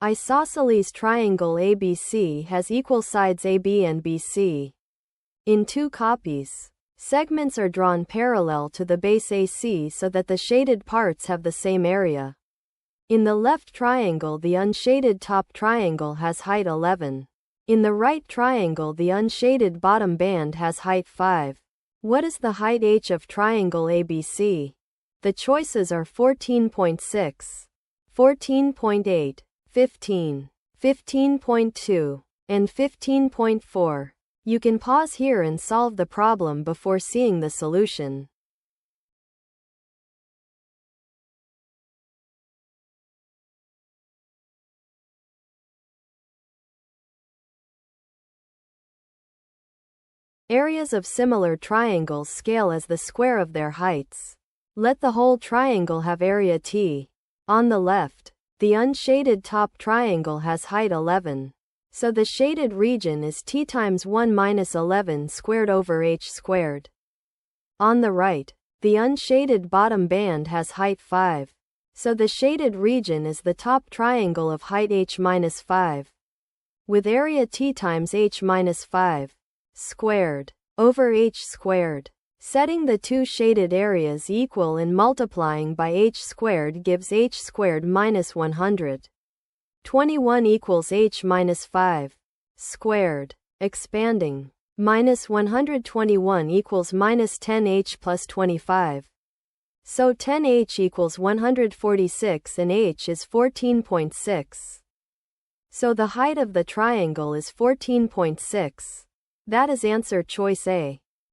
Isosceles triangle ABC has equal sides AB and BC. In 2 copies, segments are drawn parallel to the base AC so that the shaded parts have the same area. In the left triangle, the unshaded top triangle has height 11. In the right triangle, the unshaded bottom band has height 5. What is the height h of triangle ABC? The choices are 14.6, 14.8, 15, 15.2, and 15.4. You can pause here and solve the problem before seeing the solution. Areas of similar triangles scale as the square of their heights. Let the whole triangle have area T. On the left, the unshaded top triangle has height 11. So the shaded region is T times 1 minus 11 squared over h squared. On the right, the unshaded bottom band has height 5. So the shaded region is the top triangle of height h minus 5. With area T times h minus 5 squared over h squared. Setting the 2 shaded areas equal and multiplying by h squared gives h squared minus 100. 21 equals h minus 5 squared. Expanding. Minus 121 equals minus 10h plus 25. So 10h equals 146 and h is 14.6. So the height of the triangle is 14.6. That is answer choice A.